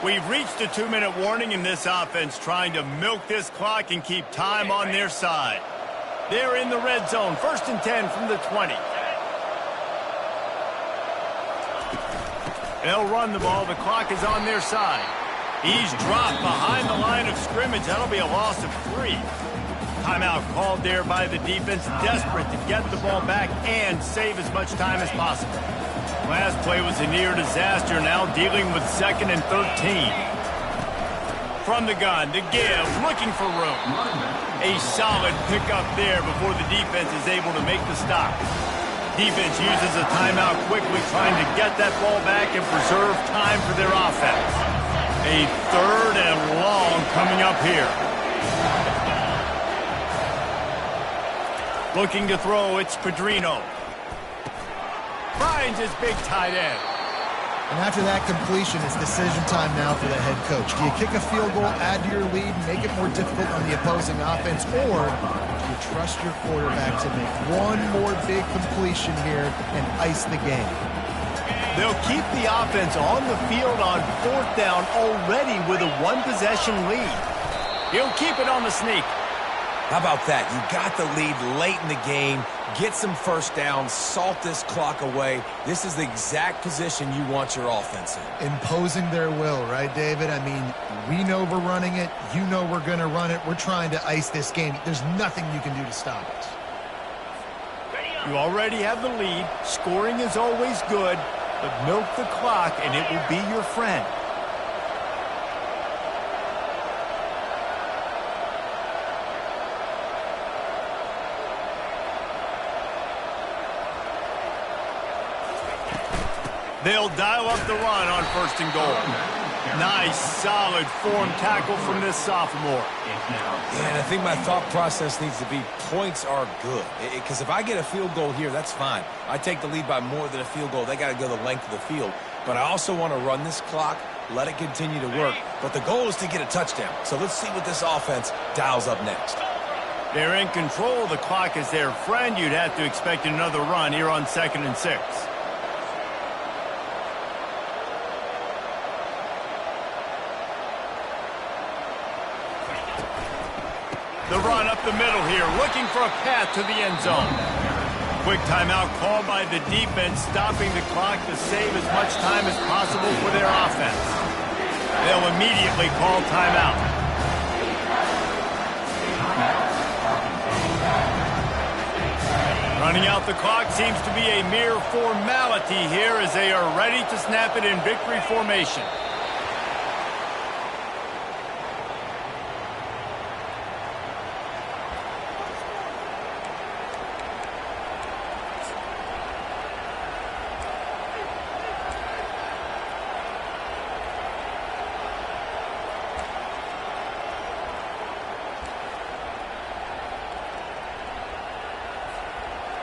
We've reached the 2-minute warning, and this offense trying to milk this clock and keep time on their side. They're in the red zone. 1st and 10 from the 20. They'll run the ball. The clock is on their side. He's dropped behind the line of scrimmage. That'll be a loss of 3. Timeout called there by the defense, desperate to get the ball back and save as much time as possible. Last play was a near disaster, now dealing with 2nd and 13. From the gun to give, looking for room. A solid pickup there before the defense is able to make the stop. Defense uses a timeout quickly, trying to get that ball back and preserve time for their offense. A 3rd and long coming up here. Looking to throw, it's Pedrino. Finds his big tight end. And after that completion, it's decision time now for the head coach. Do you kick a field goal, add to your lead, and make it more difficult on the opposing offense, or do you trust your quarterback to make one more big completion here and ice the game? They'll keep the offense on the field on 4th down already with a 1-possession lead. He'll keep it on the sneak. How about that? You got the lead late in the game. Get some first downs. Salt this clock away. This is the exact position you want your offense in. Imposing their will, right, David? I mean, we know we're running it. You know we're going to run it. We're trying to ice this game. There's nothing you can do to stop us. You already have the lead. Scoring is always good, but milk the clock and it will be your friend. They'll dial up the run on 1st and goal. Nice, solid form tackle from this sophomore. Yeah, and I think my thought process needs to be points are good. Because if I get a field goal here, that's fine. I take the lead by more than a field goal. They got to go the length of the field. But I also want to run this clock, let it continue to work. But the goal is to get a touchdown. So let's see what this offense dials up next. They're in control. The clock is their friend. You'd have to expect another run here on 2nd and 6. The run up the middle here, looking for a path to the end zone. Quick timeout called by the defense, stopping the clock to save as much time as possible for their offense. They'll immediately call timeout. Running out the clock seems to be a mere formality here as they are ready to snap it in victory formation.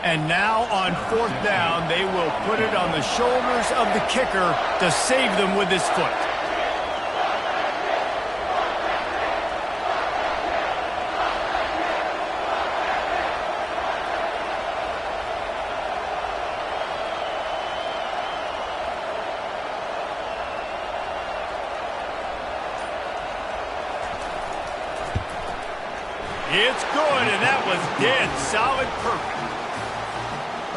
And now on 4th down, they will put it on the shoulders of the kicker to save them with his foot. It's good, and that was dead solid perfect.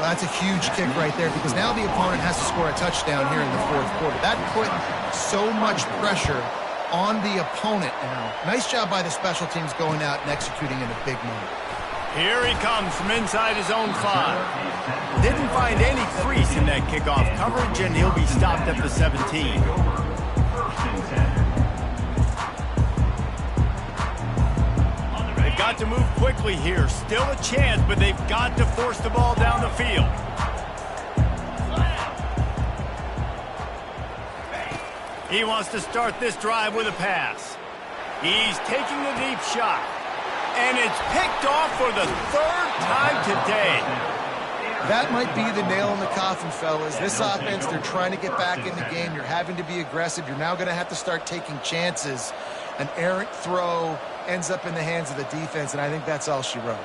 Well, that's a huge kick right there because now the opponent has to score a touchdown here in the 4th quarter. That put so much pressure on the opponent now. Nice job by the special teams going out and executing in a big moment. Here he comes from inside his own 5. Didn't find any crease in that kickoff coverage, and he'll be stopped at the 17. They've got to move quickly here. Still a chance, but they've got to force the ball down the field. He wants to start this drive with a pass. He's taking the deep shot. And it's picked off for the third time today. That might be the nail in the coffin, fellas. This offense, they're trying to get back in the game. You're having to be aggressive. You're now going to have to start taking chances. An errant throw ends up in the hands of the defense, and I think that's all she wrote.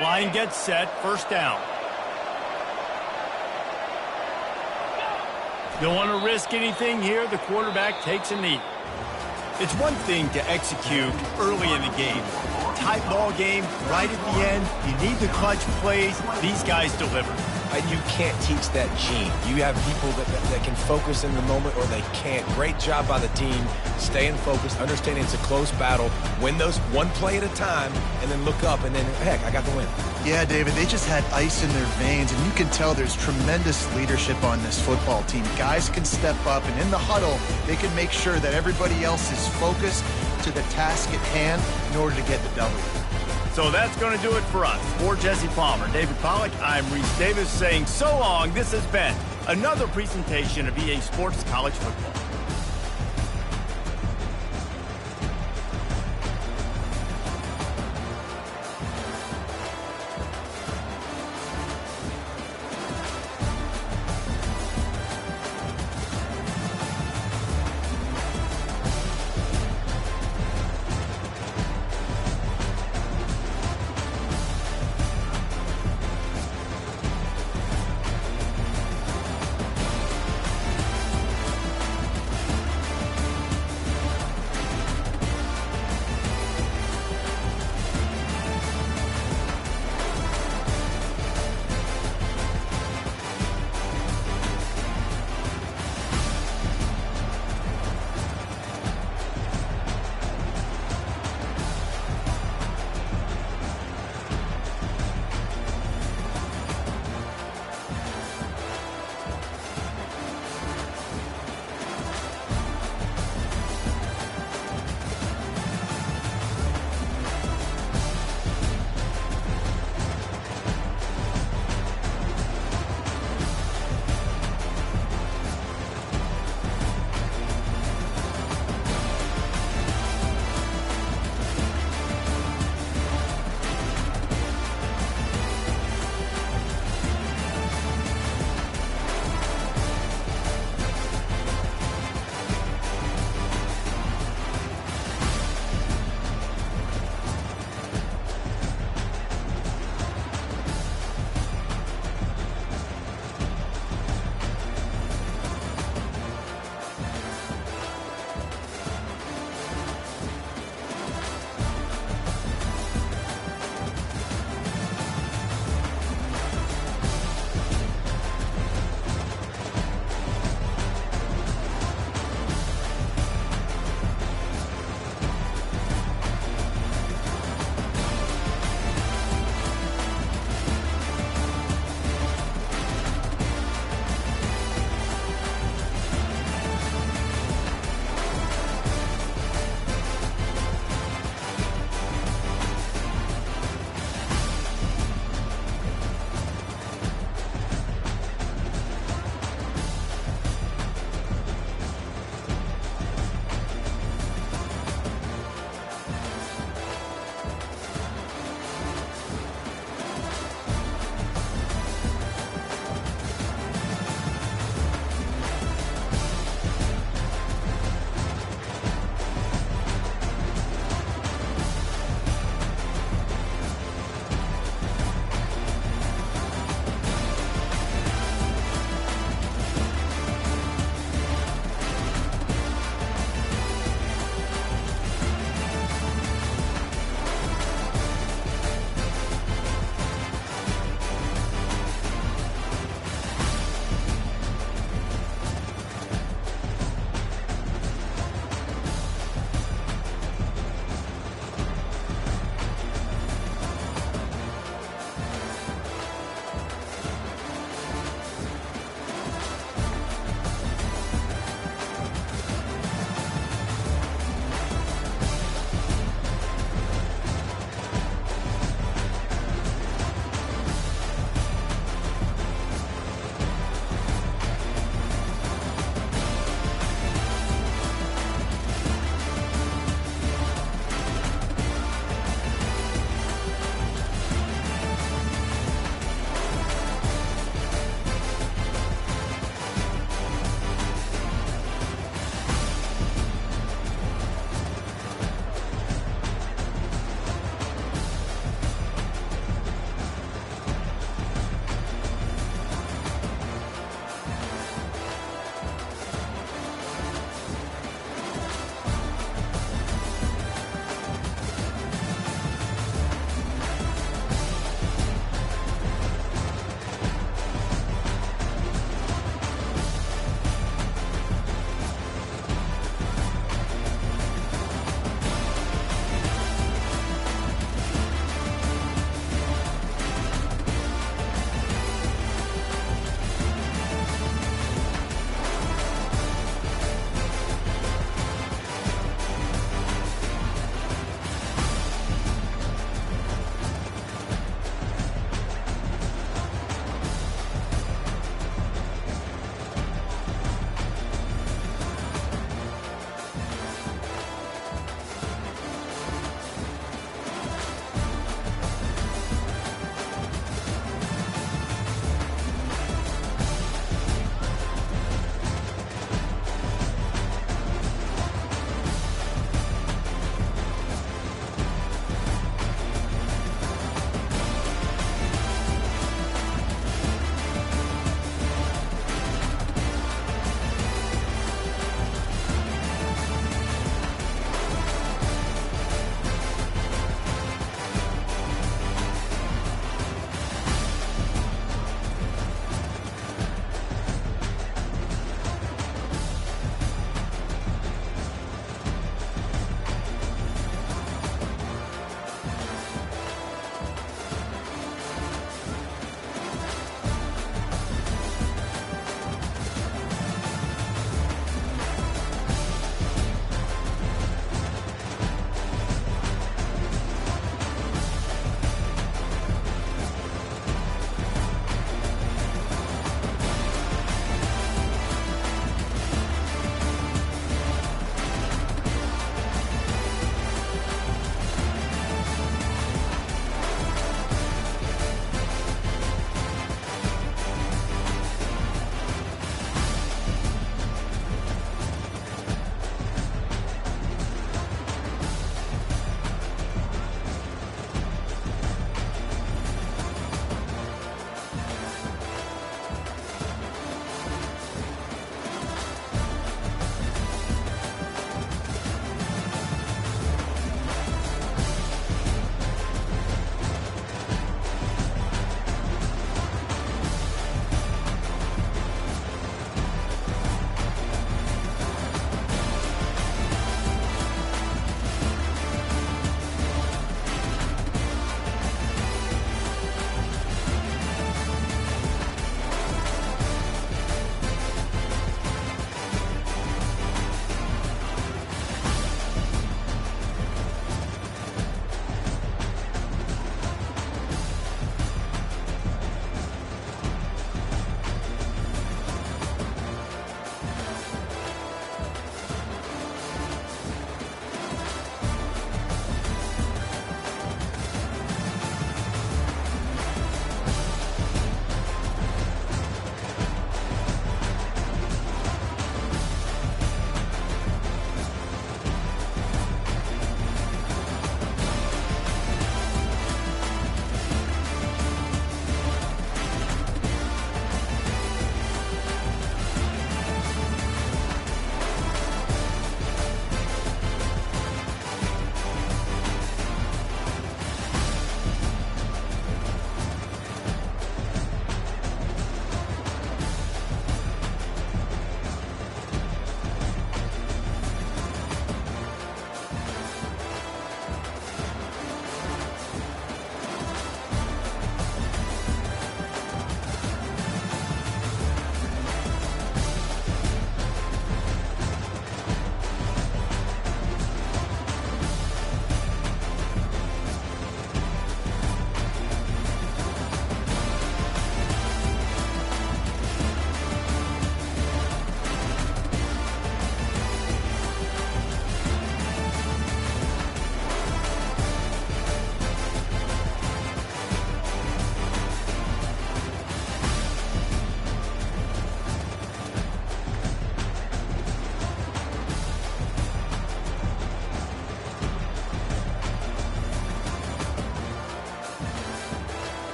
Line gets set, first down. Don't want to risk anything here. The quarterback takes a knee. It's one thing to execute early in the game. Tight ball game, right at the end. You need the clutch plays. These guys deliver. And you can't teach that gene. You have people that can focus in the moment or they can't. Great job by the team, staying focused, understanding it's a close battle, win those one play at a time, and then look up, and then, heck, I got the win. Yeah, David, they just had ice in their veins, and you can tell there's tremendous leadership on this football team. Guys can step up, and in the huddle, they can make sure that everybody else is focused to the task at hand in order to get the W. So that's going to do it for us. For Jesse Palmer, David Pollack, I'm Reese Davis saying so long. This has been another presentation of EA Sports College Football.